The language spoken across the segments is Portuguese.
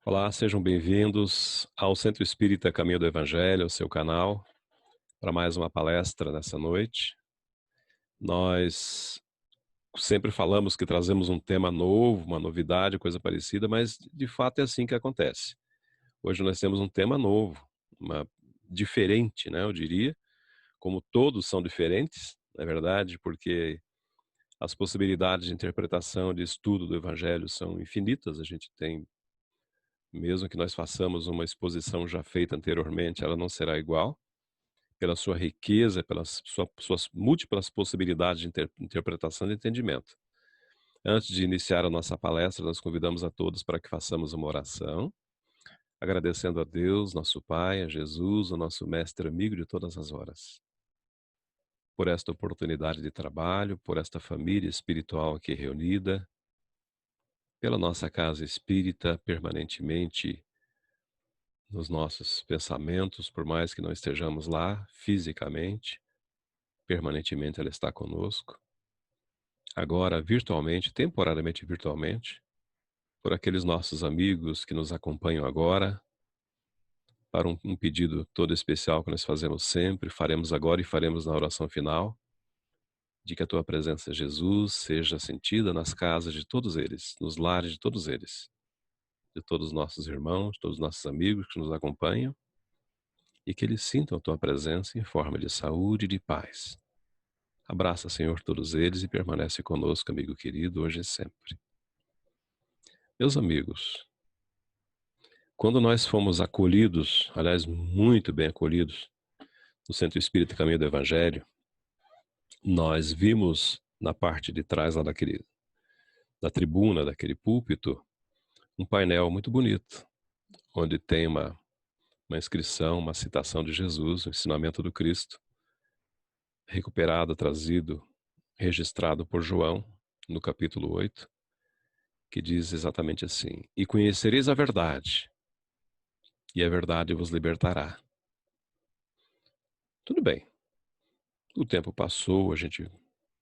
Olá, sejam bem-vindos ao Centro Espírita Caminho do Evangelho, o seu canal, para mais uma palestra nessa noite. Nós sempre falamos que trazemos um tema novo, uma novidade, coisa parecida, mas de fato é assim que acontece. Hoje nós temos um tema novo, diferente, né, eu diria, como todos são diferentes, na verdade, porque as possibilidades de interpretação, de estudo do Evangelho são infinitas. A gente tem, mesmo que nós façamos uma exposição já feita anteriormente, ela não será igual, pela sua riqueza, pelas suas múltiplas possibilidades de interpretação e entendimento. Antes de iniciar a nossa palestra, nós convidamos a todos para que façamos uma oração, agradecendo a Deus, nosso Pai, a Jesus, o nosso mestre amigo de todas as horas, por esta oportunidade de trabalho, por esta família espiritual aqui reunida, pela nossa casa espírita permanentemente nos nossos pensamentos, por mais que não estejamos lá fisicamente, permanentemente ela está conosco. Agora virtualmente, temporariamente virtualmente, por aqueles nossos amigos que nos acompanham agora, para um pedido todo especial que nós fazemos sempre, faremos agora e faremos na oração final, de que a Tua presença, Jesus, seja sentida nas casas de todos eles, nos lares de todos eles, de todos os nossos irmãos, todos os nossos amigos que nos acompanham, e que eles sintam a Tua presença em forma de saúde e de paz. Abraça, Senhor, todos eles e permanece conosco, amigo querido, hoje e sempre. Meus amigos, quando nós fomos acolhidos, aliás, muito bem acolhidos, no Centro Espírita Caminho do Evangelho, nós vimos na parte de trás lá da tribuna, daquele púlpito, um painel muito bonito, onde tem uma inscrição, uma citação de Jesus, o ensinamento do Cristo, recuperado, trazido, registrado por João, no capítulo 8, que diz exatamente assim: "E conhecereis a verdade, e a verdade vos libertará." Tudo bem. O tempo passou, a gente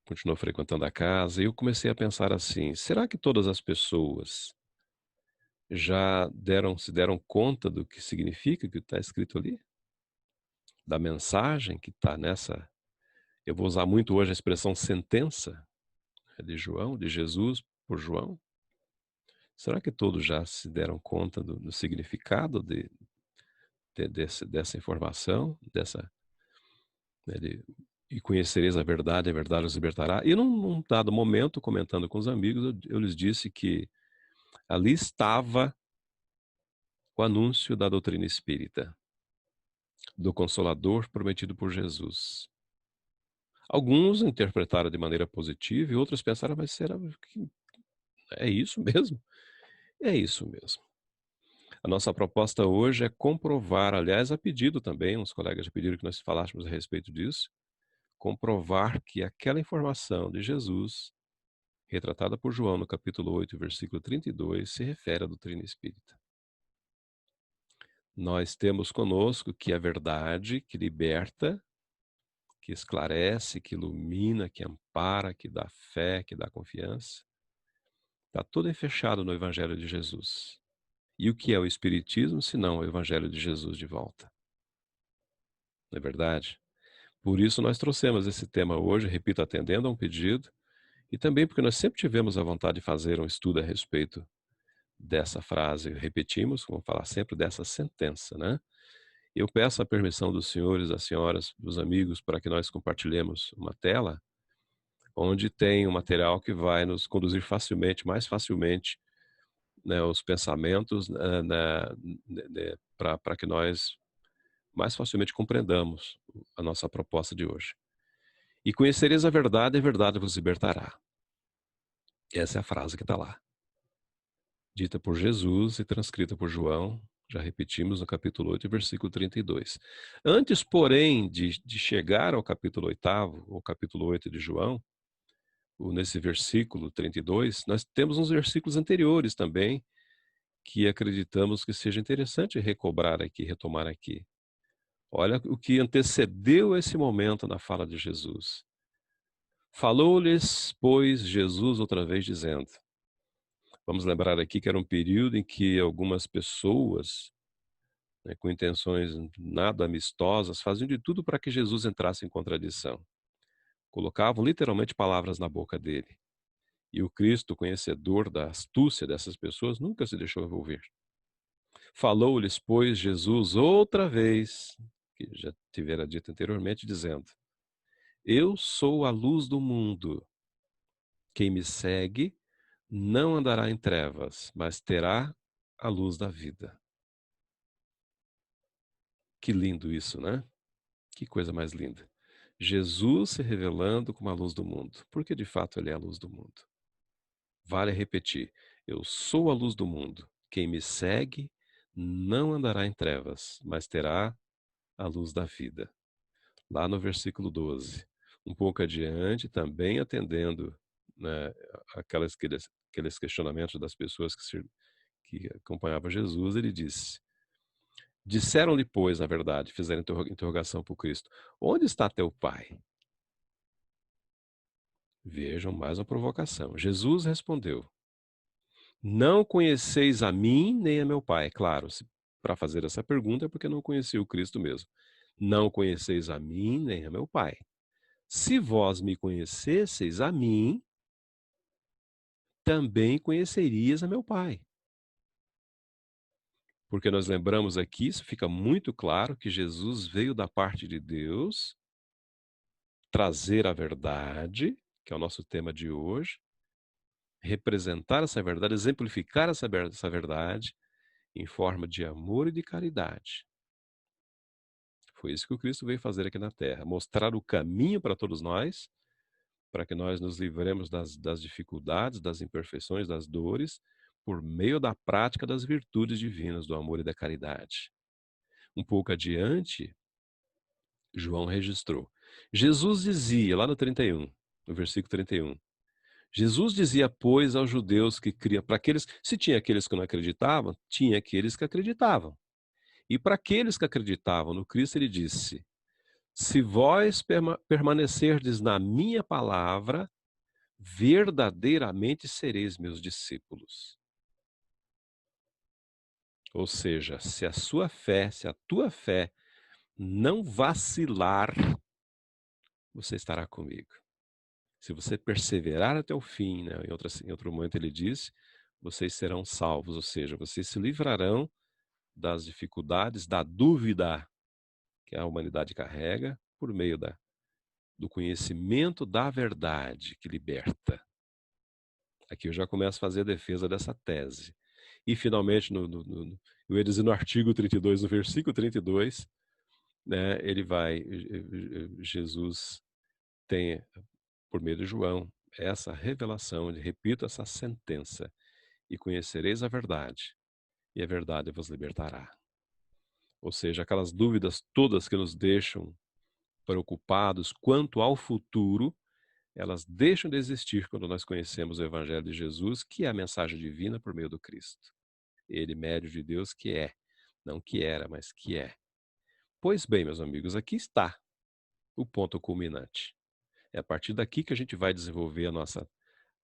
continuou frequentando a casa e eu comecei a pensar assim: será que todas as pessoas já se deram conta do que significa o que está escrito ali? Da mensagem que está nessa, eu vou usar muito hoje a expressão sentença, de João, de Jesus por João? Será que todos já se deram conta do significado dessa informação, né, e conhecereis a verdade os libertará? E num dado momento, comentando com os amigos, eu lhes disse que ali estava o anúncio da doutrina espírita, do Consolador prometido por Jesus. Alguns interpretaram de maneira positiva e outros pensaram, mas será que é isso mesmo? É isso mesmo. A nossa proposta hoje é comprovar, aliás, a pedido também, uns colegas já pediram que nós falássemos a respeito disso, comprovar que aquela informação de Jesus, retratada por João no capítulo 8, versículo 32, se refere à doutrina espírita. Nós temos conosco que a verdade que liberta, que esclarece, que ilumina, que ampara, que dá fé, que dá confiança, está tudo fechado no Evangelho de Jesus. E o que é o Espiritismo, senão o Evangelho de Jesus de volta? Não é verdade? Por isso nós trouxemos esse tema hoje, repito, atendendo a um pedido, e também porque nós sempre tivemos a vontade de fazer um estudo a respeito dessa frase, repetimos, vamos falar sempre dessa sentença, né? Eu peço a permissão dos senhores, das senhoras, dos amigos, para que nós compartilhemos uma tela onde tem um material que vai nos conduzir facilmente, mais facilmente, né, os pensamentos, para que nós mais facilmente compreendamos a nossa proposta de hoje. E conhecereis a verdade vos libertará. Essa é a frase que está lá, dita por Jesus e transcrita por João, já repetimos no capítulo 8, versículo 32. Antes, porém, de chegar ao capítulo 8º, ou capítulo 8 de João, nesse versículo 32, nós temos uns versículos anteriores também, que acreditamos que seja interessante recobrar aqui, retomar aqui. Olha o que antecedeu esse momento na fala de Jesus. Falou-lhes, pois, Jesus outra vez dizendo: Vamos lembrar aqui que era um período em que algumas pessoas, né, com intenções nada amistosas, faziam de tudo para que Jesus entrasse em contradição. Colocavam literalmente palavras na boca dele. E o Cristo, conhecedor da astúcia dessas pessoas, nunca se deixou envolver. Falou-lhes, pois, Jesus outra vez, que já tivera dito anteriormente, dizendo: Eu sou a luz do mundo. Quem me segue não andará em trevas, mas terá a luz da vida. Que lindo isso, né? Que coisa mais linda. Jesus se revelando como a luz do mundo, porque de fato ele é a luz do mundo. Vale repetir: eu sou a luz do mundo. Quem me segue não andará em trevas, mas terá a luz da vida. Lá no versículo 12. Um pouco adiante, também atendendo, né, aqueles questionamentos das pessoas que acompanhavam Jesus, ele disse: Disseram-lhe, pois, na verdade, fizeram interrogação para o Cristo: Onde está teu pai? Vejam mais uma provocação. Jesus respondeu: Não conheceis a mim nem a meu pai. Claro, para fazer essa pergunta é porque não conhecia o Cristo mesmo. Não conheceis a mim nem a meu pai. Se vós me conhecesseis a mim, também conhecerias a meu pai. Porque nós lembramos aqui, isso fica muito claro, que Jesus veio da parte de Deus trazer a verdade, que é o nosso tema de hoje, representar essa verdade, exemplificar essa verdade em forma de amor e de caridade. Foi isso que o Cristo veio fazer aqui na Terra, mostrar o caminho para todos nós, para que nós nos livremos das dificuldades, das imperfeições, das dores, por meio da prática das virtudes divinas, do amor e da caridade. Um pouco adiante, João registrou. Jesus dizia, lá no 31, no versículo 31, Jesus dizia, pois, aos judeus que criam, para aqueles, se tinha aqueles que não acreditavam, tinha aqueles que acreditavam. E para aqueles que acreditavam no Cristo, ele disse: Se vós permanecerdes na minha palavra, verdadeiramente sereis meus discípulos. Ou seja, se a sua fé, se a tua fé não vacilar, você estará comigo. Se você perseverar até o fim, né? Em outro momento ele diz, vocês serão salvos, ou seja, vocês se livrarão das dificuldades, da dúvida que a humanidade carrega, por meio do conhecimento da verdade que liberta. Aqui eu já começo a fazer a defesa dessa tese. E, finalmente, eu ia dizer no artigo 32, no versículo 32, né, Jesus tem, por meio de João, essa revelação, ele repito essa sentença: e conhecereis a verdade, e a verdade vos libertará. Ou seja, aquelas dúvidas todas que nos deixam preocupados quanto ao futuro, elas deixam de existir quando nós conhecemos o Evangelho de Jesus, que é a mensagem divina por meio do Cristo. Ele, médio de Deus, que é. Não que era, mas que é. Pois bem, meus amigos, aqui está o ponto culminante. É a partir daqui que a gente vai desenvolver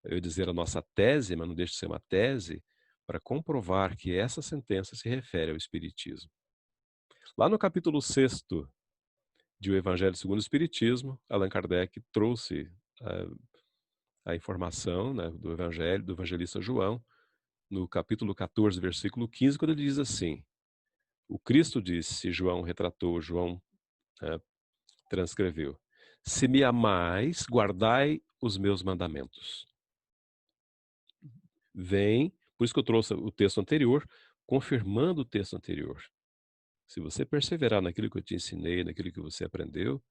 eu ia dizer a nossa tese, mas não deixa de ser uma tese, para comprovar que essa sentença se refere ao Espiritismo. Lá no capítulo 6º de O Evangelho segundo o Espiritismo, Allan Kardec trouxe a informação, né, do Evangelho, do evangelista João, no capítulo 14, versículo 15, quando ele diz assim: o Cristo disse, João retratou, João transcreveu: Se me amais, guardai os meus mandamentos. Vem, por isso que eu trouxe o texto anterior, confirmando o texto anterior. Se você perseverar naquilo que eu te ensinei, naquilo que você aprendeu,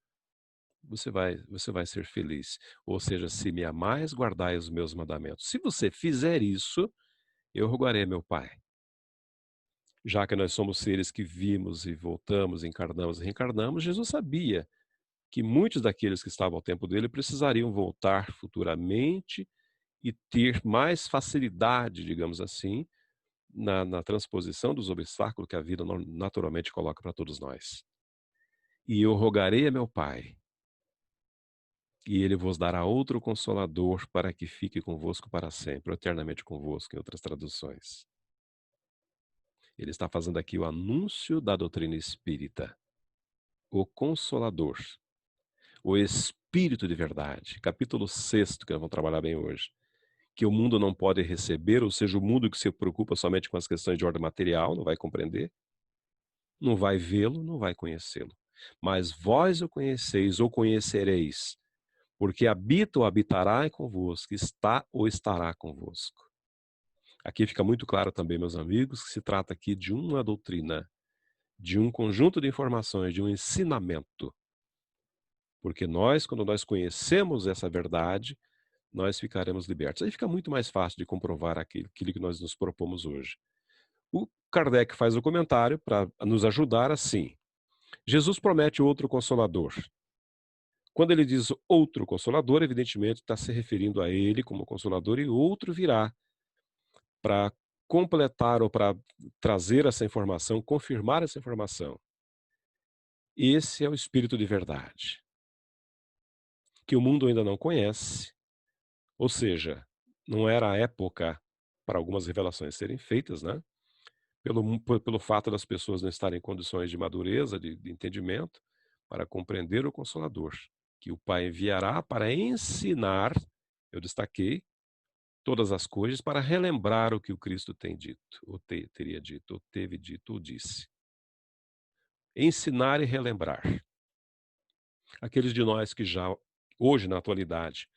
você vai ser feliz. Ou seja, se me amais, guardai os meus mandamentos. Se você fizer isso, eu rogarei a meu Pai. Já que nós somos seres que vimos e voltamos, encarnamos e reencarnamos, Jesus sabia que muitos daqueles que estavam ao tempo dele precisariam voltar futuramente e ter mais facilidade, digamos assim, na transposição dos obstáculos que a vida naturalmente coloca para todos nós. E eu rogarei a meu Pai E ele vos dará outro Consolador para que fique convosco para sempre, ou eternamente convosco, em outras traduções. Ele está fazendo aqui o anúncio da doutrina espírita, o Consolador, o Espírito de verdade, capítulo 6º, que nós vamos trabalhar bem hoje, que o mundo não pode receber, ou seja, o mundo que se preocupa somente com as questões de ordem material, não vai compreender, não vai vê-lo, não vai conhecê-lo. Mas vós o conheceis ou conhecereis, porque habita ou habitará convosco, está ou estará convosco. Aqui fica muito claro também, meus amigos, que se trata aqui de uma doutrina, de um conjunto de informações, de um ensinamento. Porque nós, quando nós conhecemos essa verdade, nós ficaremos libertos. Aí fica muito mais fácil de comprovar aquilo que nós nos propomos hoje. O Kardec faz o comentário para nos ajudar assim. Jesus promete outro Consolador. Quando ele diz outro Consolador, evidentemente está se referindo a ele como Consolador, e outro virá para completar ou para trazer essa informação, confirmar essa informação. Esse é o Espírito de verdade, que o mundo ainda não conhece, ou seja, não era a época para algumas revelações serem feitas, né? Pelo fato das pessoas não estarem em condições de madureza, de entendimento, para compreender o Consolador, que o Pai enviará para ensinar, eu destaquei, todas as coisas, para relembrar o que o Cristo tem dito, ou teria dito, ou teve dito, ou disse. Ensinar e relembrar. Aqueles de nós que já, hoje, na atualidade,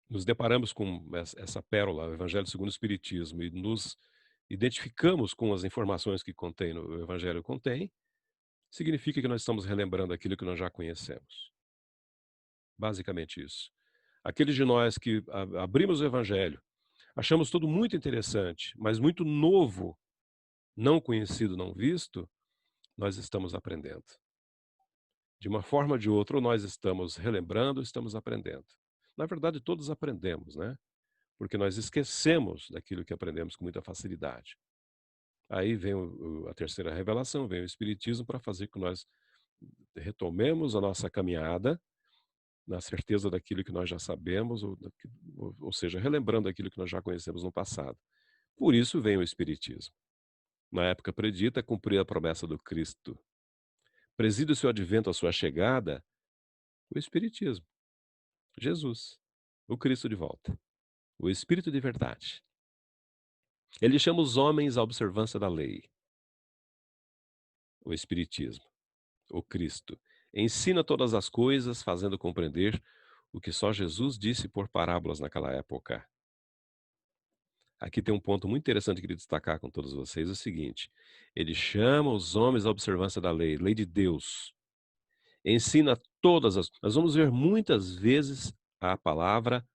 nos deparamos com essa pérola, o Evangelho segundo o Espiritismo, e nos identificamos com as informações que o Evangelho contém, significa que nós estamos relembrando aquilo que nós já conhecemos. Basicamente isso. Aqueles de nós que abrimos o Evangelho, achamos tudo muito interessante, mas muito novo, não conhecido, não visto, nós estamos aprendendo. De uma forma ou de outra, ou nós estamos relembrando, ou estamos aprendendo. Na verdade, todos aprendemos, né? Porque nós esquecemos daquilo que aprendemos com muita facilidade. Aí vem a terceira revelação, vem o Espiritismo para fazer com que nós retomemos a nossa caminhada na certeza daquilo que nós já sabemos, ou seja, relembrando aquilo que nós já conhecemos no passado. Por isso vem o Espiritismo. Na época predita, cumprir a promessa do Cristo. Preside o seu advento, a sua chegada, o Espiritismo. Jesus, o Cristo de volta, o Espírito de verdade. Ele chama os homens à observância da lei, o Espiritismo, o Cristo. Ensina todas as coisas, fazendo compreender o que só Jesus disse por parábolas naquela época. Aqui tem um ponto muito interessante que eu queria destacar com todos vocês, é o seguinte: ele chama os homens à observância da lei, lei de Deus. Ensina todas as... Nós vamos ver muitas vezes a palavra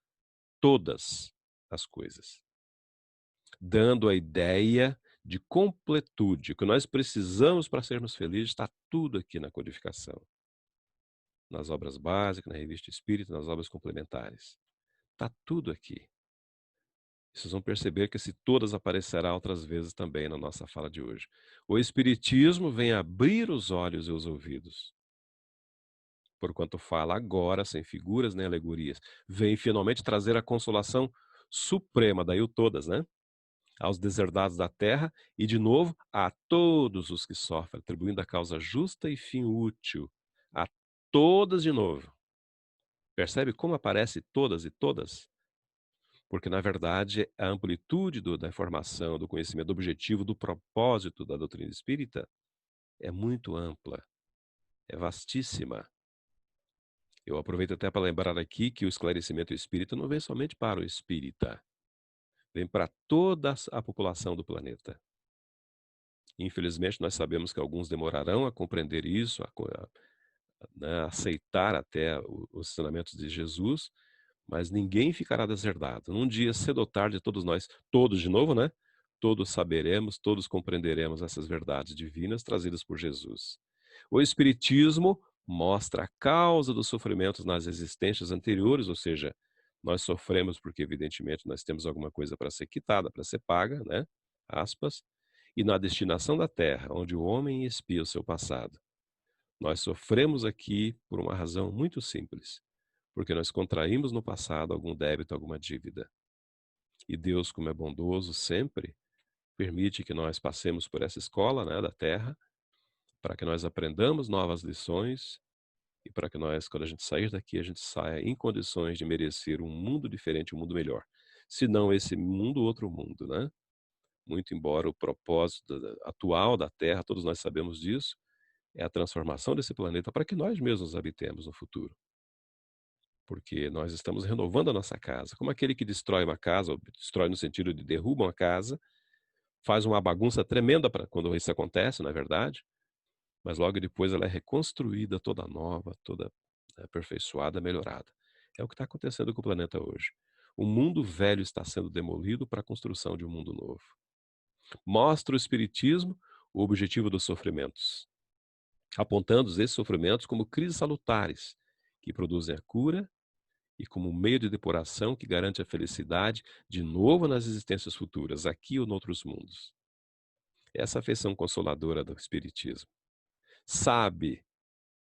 todas as coisas, dando a ideia de completude. O que nós precisamos para sermos felizes está tudo aqui na codificação. Nas obras básicas, na revista Espírita, nas obras complementares. Está tudo aqui. Vocês vão perceber que esse todas aparecerá outras vezes também na nossa fala de hoje. O Espiritismo vem abrir os olhos e os ouvidos, porquanto fala agora, sem figuras nem alegorias. Vem finalmente trazer a consolação suprema, daí o todas, né? Aos deserdados da terra e, de novo, a todos os que sofrem, atribuindo a causa justa e fim útil. A todas de novo. Percebe como aparece todas e todas? Porque, na verdade, a amplitude da informação, do conhecimento, do objetivo, do propósito da doutrina espírita é muito ampla, é vastíssima. Eu aproveito até para lembrar aqui que o esclarecimento espírita não vem somente para o espírita, vem para toda a população do planeta. Infelizmente, nós sabemos que alguns demorarão a compreender isso, né, aceitar até os ensinamentos de Jesus, mas ninguém ficará deserdado. Num dia, cedo ou tarde, todos nós, todos de novo, né? Todos saberemos, todos compreenderemos essas verdades divinas trazidas por Jesus. O Espiritismo mostra a causa dos sofrimentos nas existências anteriores, ou seja, nós sofremos porque, evidentemente, nós temos alguma coisa para ser quitada, para ser paga, né? Aspas. E na destinação da terra, onde o homem expia o seu passado. Nós sofremos aqui por uma razão muito simples, porque nós contraímos no passado algum débito, alguma dívida. E Deus, como é bondoso sempre, permite que nós passemos por essa escola, né, da terra, para que nós aprendamos novas lições e para que nós, quando a gente sair daqui, a gente saia em condições de merecer um mundo diferente, um mundo melhor. Se não esse mundo, outro mundo, né? Muito embora o propósito atual da Terra, todos nós sabemos disso, é a transformação desse planeta para que nós mesmos habitemos no futuro. Porque nós estamos renovando a nossa casa. Como aquele que destrói uma casa, ou destrói no sentido de derruba uma casa, faz uma bagunça tremenda quando isso acontece, não é verdade? Mas logo depois ela é reconstruída toda nova, toda aperfeiçoada, melhorada. É o que está acontecendo com o planeta hoje. O mundo velho está sendo demolido para a construção de um mundo novo. Mostra o Espiritismo o objetivo dos sofrimentos, apontando esses sofrimentos como crises salutares, que produzem a cura e como meio de depuração que garante a felicidade de novo nas existências futuras, aqui ou noutros mundos. Essa afeição consoladora do Espiritismo. Sabe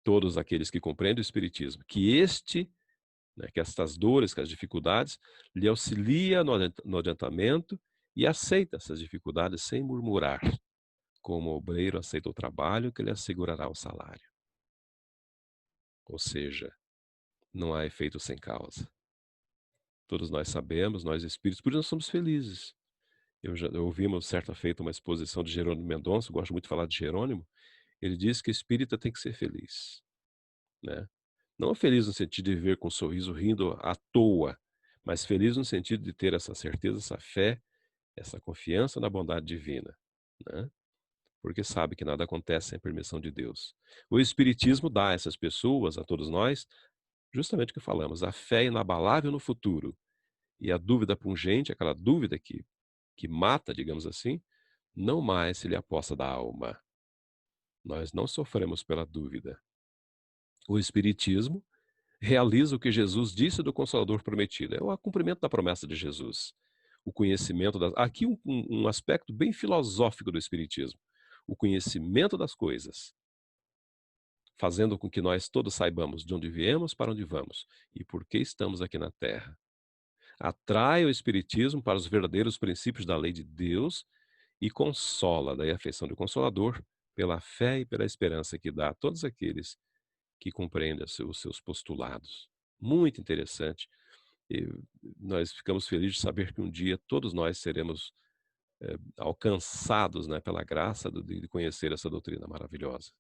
todos aqueles que compreendem o Espiritismo que que estas dores, que as dificuldades, lhe auxilia no adiantamento e aceita essas dificuldades sem murmurar, como o obreiro aceita o trabalho que lhe assegurará o salário. Ou seja, não há efeito sem causa. Todos nós sabemos, nós espíritos, por isso nós somos felizes. Eu ouvi certa feita uma exposição de Jerônimo Mendonça, eu gosto muito de falar de Jerônimo, ele diz que espírita tem que ser feliz, né? Não feliz no sentido de viver com um sorriso rindo à toa, mas feliz no sentido de ter essa certeza, essa fé, essa confiança na bondade divina, né? Porque sabe que nada acontece sem a permissão de Deus. O Espiritismo dá a essas pessoas, a todos nós, justamente o que falamos, a fé inabalável no futuro e a dúvida pungente, aquela dúvida que mata, digamos assim, não mais se lhe aposta da alma. Nós não sofremos pela dúvida. O Espiritismo realiza o que Jesus disse do Consolador prometido. É o cumprimento da promessa de Jesus. O conhecimento das... Aqui um aspecto bem filosófico do Espiritismo. O conhecimento das coisas, fazendo com que nós todos saibamos de onde viemos, para onde vamos e por que estamos aqui na Terra. Atrai o Espiritismo para os verdadeiros princípios da lei de Deus e consola, daí a afeição do Consolador, pela fé e pela esperança que dá a todos aqueles que compreendem os seus postulados. Muito interessante. E nós ficamos felizes de saber que um dia todos nós seremos alcançados, né, pela graça de conhecer essa doutrina maravilhosa.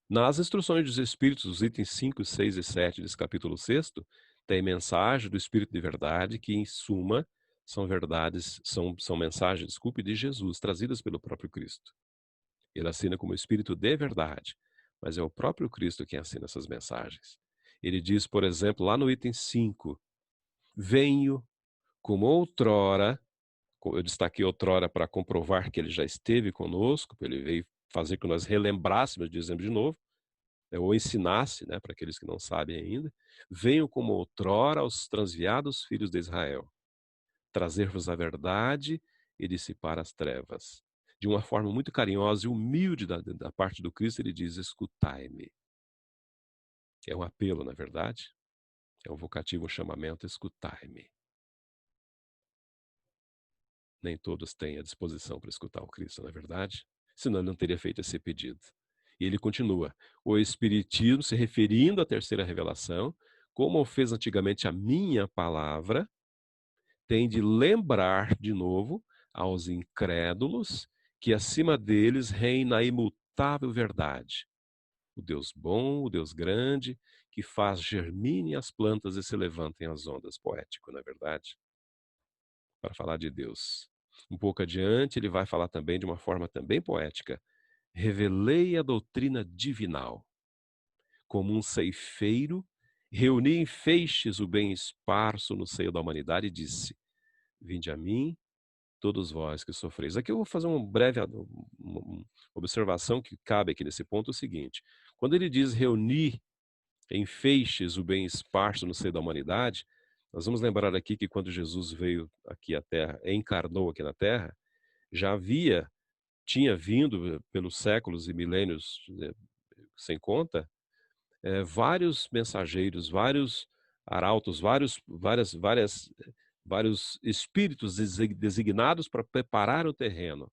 Nas instruções dos Espíritos, os itens 5, 6 e 7 desse capítulo 6º, tem mensagem do Espírito de verdade que, em suma, são verdades, são mensagens, desculpe, de Jesus, trazidas pelo próprio Cristo. Ele assina como Espírito de verdade, mas é o próprio Cristo quem assina essas mensagens. Ele diz, por exemplo, lá no item 5, venho como outrora, eu destaquei outrora para comprovar que ele já esteve conosco, ele veio fazer que nós relembrássemos, dizemos de novo, ou ensinasse, né, para aqueles que não sabem ainda, venho como outrora aos transviados filhos de Israel, trazer-vos a verdade e dissipar as trevas. De uma forma muito carinhosa e humilde da parte do Cristo, ele diz, escutai-me. É um apelo, na verdade, é um vocativo, um chamamento, escutai-me. Nem todos têm a disposição para escutar o Cristo, na verdade, senão ele não teria feito esse pedido. E ele continua, o Espiritismo, se referindo à terceira revelação, como o fez antigamente a minha palavra, tem de lembrar de novo aos incrédulos que acima deles reina a imutável verdade. O Deus bom, o Deus grande, que faz germinem as plantas e se levantem as ondas. Poético, não é verdade? Para falar de Deus. Um pouco adiante, ele vai falar também de uma forma também poética. Revelei a doutrina divinal. Como um ceifeiro, reuni em feixes o bem esparso no seio da humanidade e disse, vinde a mim, todos vós que sofreis. Aqui eu vou fazer uma observação que cabe aqui nesse ponto, é o seguinte. Quando ele diz reunir em feixes o bem esparso no seio da humanidade, nós vamos lembrar aqui que quando Jesus veio aqui à Terra, encarnou aqui na Terra, já tinha vindo pelos séculos e milênios sem conta, vários mensageiros, vários arautos, vários espíritos designados para preparar o terreno.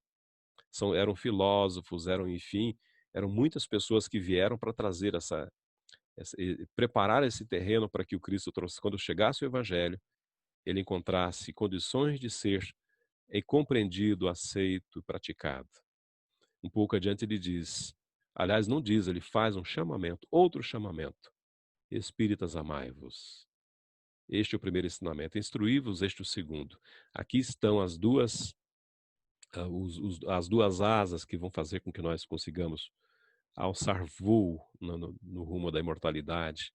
Eram filósofos, enfim, eram muitas pessoas que vieram para trazer preparar esse terreno para que o Cristo trouxe. Quando chegasse o Evangelho, ele encontrasse condições de ser compreendido, aceito, praticado. Um pouco adiante ele diz, aliás, não diz, ele faz um chamamento, outro chamamento. Espíritas, amai-vos. Este é o primeiro ensinamento. Instruí-vos, este é o segundo. Aqui estão as duas asas que vão fazer com que nós consigamos alçar voo no rumo da imortalidade,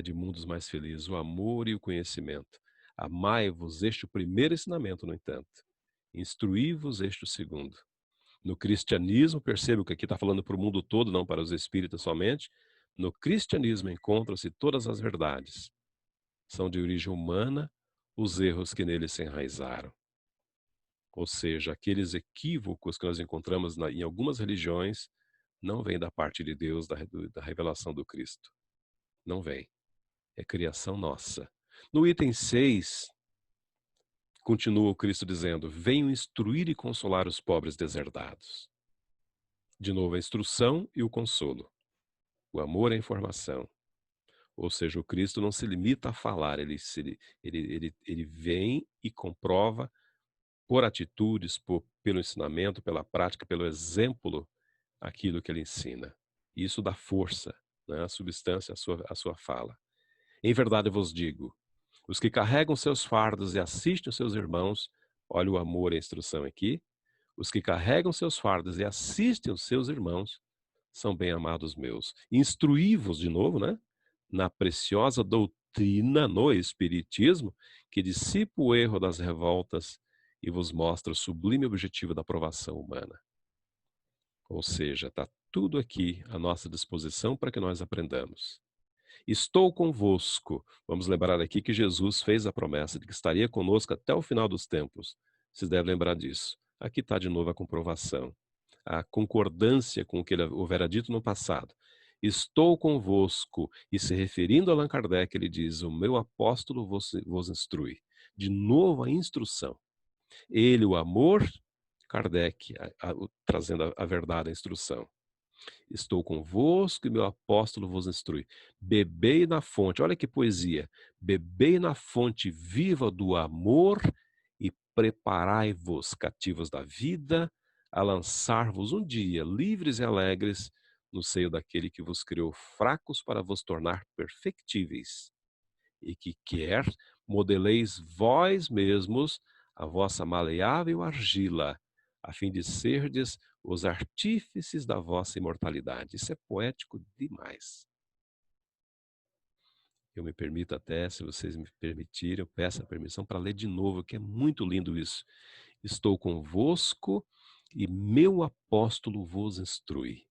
de mundos mais felizes, o amor e o conhecimento. Amai-vos, este é o primeiro ensinamento, no entanto. Instruí-vos, este é o segundo. No cristianismo, percebo que aqui está falando para o mundo todo, não para os espíritas somente. No cristianismo encontram-se todas as verdades. São de origem humana os erros que nele se enraizaram. Ou seja, aqueles equívocos que nós encontramos em algumas religiões não vêm da parte de Deus, da revelação do Cristo. Não vem. É criação nossa. No item 6, continua o Cristo dizendo, venho instruir e consolar os pobres deserdados. De novo, a instrução e o consolo. O amor é a informação. Ou seja, o Cristo não se limita a falar, ele vem e comprova por atitudes, pelo ensinamento, pela prática, pelo exemplo, aquilo que ele ensina. Isso dá força, né, a substância, a sua fala. Em verdade eu vos digo, os que carregam seus fardos e assistem os seus irmãos, olha o amor e a instrução aqui, os que carregam seus fardos e assistem os seus irmãos, são bem-amados meus. Instruí-vos, de novo, né, na preciosa doutrina, no Espiritismo, que dissipa o erro das revoltas e vos mostra o sublime objetivo da aprovação humana. Ou seja, está tudo aqui à nossa disposição para que nós aprendamos. Estou convosco. Vamos lembrar aqui que Jesus fez a promessa de que estaria conosco até o final dos tempos. Vocês devem lembrar disso. Aqui está de novo a comprovação. A concordância com o que ele houvera dito no passado. Estou convosco. E se referindo a Allan Kardec, ele diz, o meu apóstolo vos instrui. De novo a instrução. Ele, o amor, Kardec, trazendo a verdade, a instrução. Estou convosco e meu apóstolo vos instrui. Bebei na fonte, olha que poesia. Bebei na fonte viva do amor e preparai-vos, cativos da vida, a lançar-vos um dia, livres e alegres, no seio daquele que vos criou fracos para vos tornar perfectíveis. E que quer modeleis vós mesmos a vossa maleável argila, a fim de serdes os artífices da vossa imortalidade. Isso é poético demais. Eu me permito até, se vocês me permitirem, eu peço a permissão para ler de novo, que é muito lindo isso. Estou convosco e meu apóstolo vos instrui.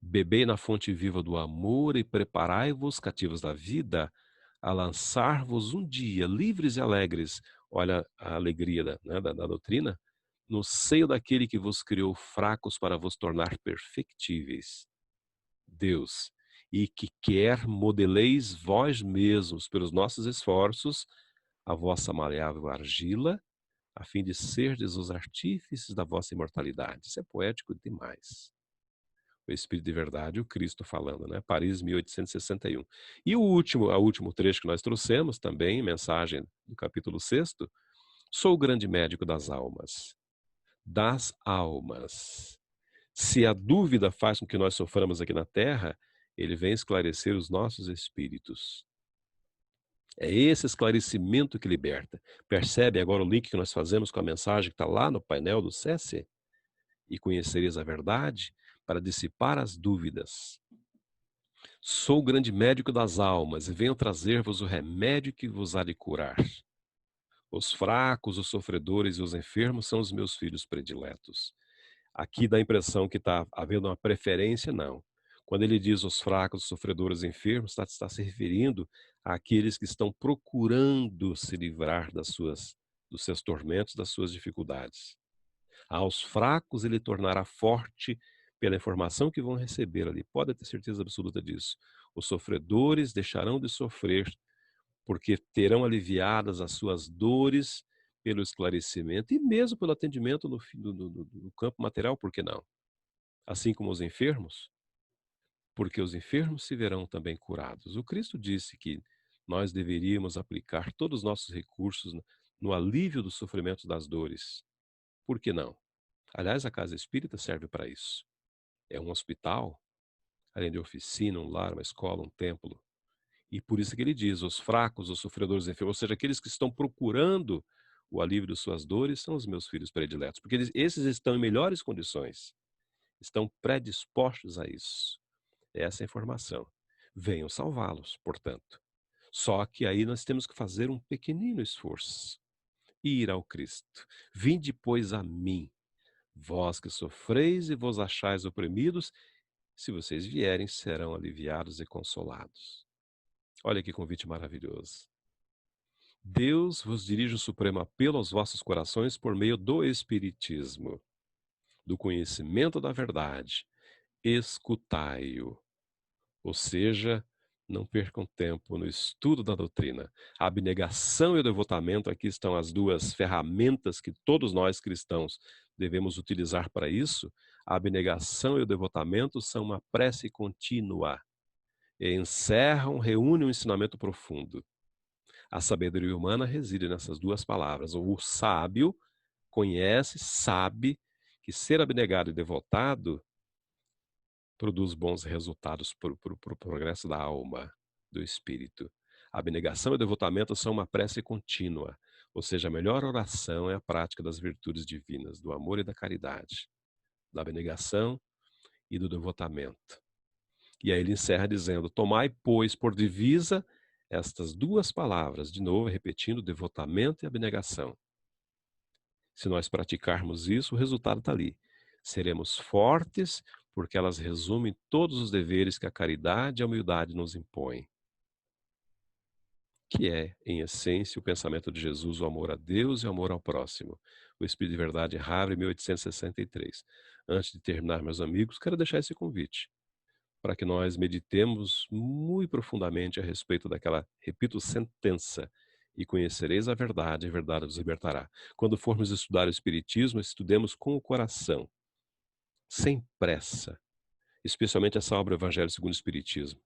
Bebei na fonte viva do amor e preparai-vos, cativos da vida, a lançar-vos um dia, livres e alegres, olha a alegria da doutrina, no seio daquele que vos criou fracos para vos tornar perfectíveis. Deus, e que quer modeleis vós mesmos, pelos nossos esforços, a vossa maleável argila, a fim de serdes os artífices da vossa imortalidade. Isso é poético demais. O Espírito de Verdade, o Cristo falando, né? Paris, 1861. E o último trecho que nós trouxemos, também, mensagem do capítulo 6º, sou o grande médico das almas. Das almas. Se a dúvida faz com que nós soframos aqui na Terra, ele vem esclarecer os nossos espíritos. É esse esclarecimento que liberta. Percebe agora o link que nós fazemos com a mensagem que está lá no painel do SESI? E conhecereis a verdade para dissipar as dúvidas. Sou o grande médico das almas e venho trazer-vos o remédio que vos há de curar. Os fracos, os sofredores e os enfermos são os meus filhos prediletos. Aqui dá a impressão que está havendo uma preferência, não. Quando ele diz os fracos, os sofredores e enfermos, está se referindo àqueles que estão procurando se livrar dos seus tormentos, das suas dificuldades. Aos fracos ele tornará forte pela informação que vão receber ali. Pode ter certeza absoluta disso. Os sofredores deixarão de sofrer, porque terão aliviadas as suas dores pelo esclarecimento e mesmo pelo atendimento no campo material, por que não? Assim como os enfermos, porque os enfermos se verão também curados. O Cristo disse que nós deveríamos aplicar todos os nossos recursos no alívio dos sofrimentos das dores. Por que não? Aliás, a casa espírita serve para isso. É um hospital, além de oficina, um lar, uma escola, um templo. E por isso que ele diz, os fracos, os sofredores enfermos, ou seja, aqueles que estão procurando o alívio de suas dores, são os meus filhos prediletos, porque esses estão em melhores condições, estão predispostos a isso. Essa é a informação. Venham salvá-los, portanto. Só que aí nós temos que fazer um pequenino esforço. Ir ao Cristo. Vinde, pois, a mim, vós que sofreis e vos achais oprimidos, se vocês vierem, serão aliviados e consolados. Olha que convite maravilhoso. Deus vos dirige o supremo apelo aos vossos corações por meio do Espiritismo, do conhecimento da verdade. Escutai-o. Ou seja, não percam tempo no estudo da doutrina. A abnegação e o devotamento, aqui estão as duas ferramentas que todos nós cristãos devemos utilizar para isso. A abnegação e o devotamento são uma prece contínua. E encerram, reúnem um ensinamento profundo. A sabedoria humana reside nessas duas palavras. O sábio conhece, sabe que ser abnegado e devotado produz bons resultados para o progresso da alma, do espírito. A abnegação e o devotamento são uma prece contínua, ou seja, a melhor oração é a prática das virtudes divinas, do amor e da caridade, da abnegação e do devotamento. E aí ele encerra dizendo, tomai, pois, por divisa estas duas palavras, de novo repetindo, devotamento e abnegação. Se nós praticarmos isso, o resultado está ali. Seremos fortes, porque elas resumem todos os deveres que a caridade e a humildade nos impõem. Que é, em essência, o pensamento de Jesus, o amor a Deus e o amor ao próximo. O Espírito de Verdade, Havre, 1863. Antes de terminar, meus amigos, quero deixar esse convite para que nós meditemos muito profundamente a respeito daquela, repito, sentença, e conhecereis a verdade vos libertará. Quando formos estudar o Espiritismo, estudemos com o coração, sem pressa, especialmente essa obra Evangelho segundo o Espiritismo.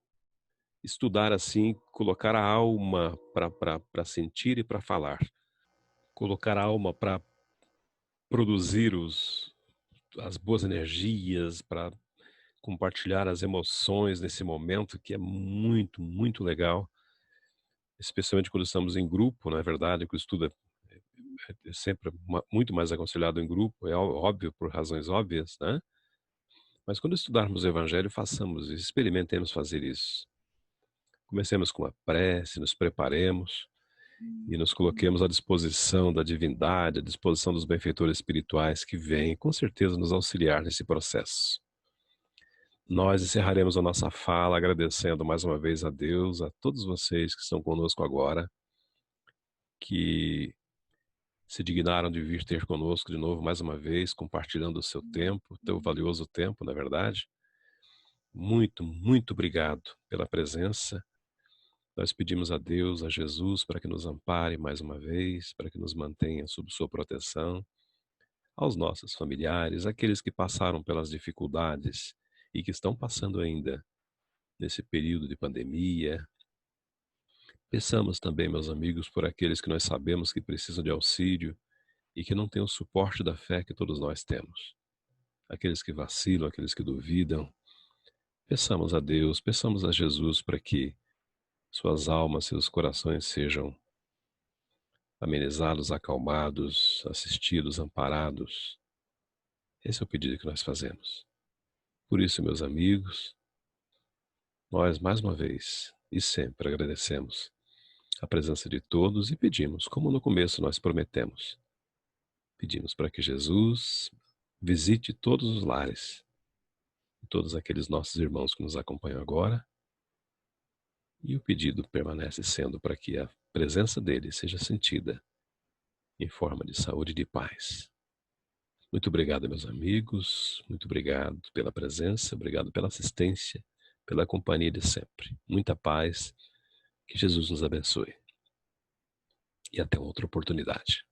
Estudar assim, colocar a alma para sentir e para falar, colocar a alma para produzir as boas energias, para compartilhar as emoções nesse momento que é muito, muito legal, especialmente quando estamos em grupo, não é verdade? Que o estudo é sempre muito mais aconselhado em grupo, é óbvio, por razões óbvias, né? Mas quando estudarmos o Evangelho, façamos isso, experimentemos fazer isso. Comecemos com a prece, nos preparemos e nos coloquemos à disposição da divindade, à disposição dos benfeitores espirituais que vêm, com certeza, nos auxiliar nesse processo. Nós encerraremos a nossa fala agradecendo mais uma vez a Deus, a todos vocês que estão conosco agora, que se dignaram de vir ter conosco de novo mais uma vez, compartilhando o seu tempo, teu valioso tempo, na verdade. Muito, muito obrigado pela presença. Nós pedimos a Deus, a Jesus, para que nos ampare mais uma vez, para que nos mantenha sob sua proteção, aos nossos familiares, aqueles que passaram pelas dificuldades e que estão passando ainda nesse período de pandemia. Peçamos também, meus amigos, por aqueles que nós sabemos que precisam de auxílio e que não têm o suporte da fé que todos nós temos. Aqueles que vacilam, aqueles que duvidam. Peçamos a Deus, peçamos a Jesus para que suas almas, seus corações sejam amenizados, acalmados, assistidos, amparados. Esse é o pedido que nós fazemos. Por isso, meus amigos, nós mais uma vez e sempre agradecemos a presença de todos e pedimos, como no começo nós prometemos, pedimos para que Jesus visite todos os lares, todos aqueles nossos irmãos que nos acompanham agora, e o pedido permanece sendo para que a presença dele seja sentida em forma de saúde e de paz. Muito obrigado, meus amigos. Muito obrigado pela presença, obrigado pela assistência, pela companhia de sempre. Muita paz. Que Jesus nos abençoe. E até outra oportunidade.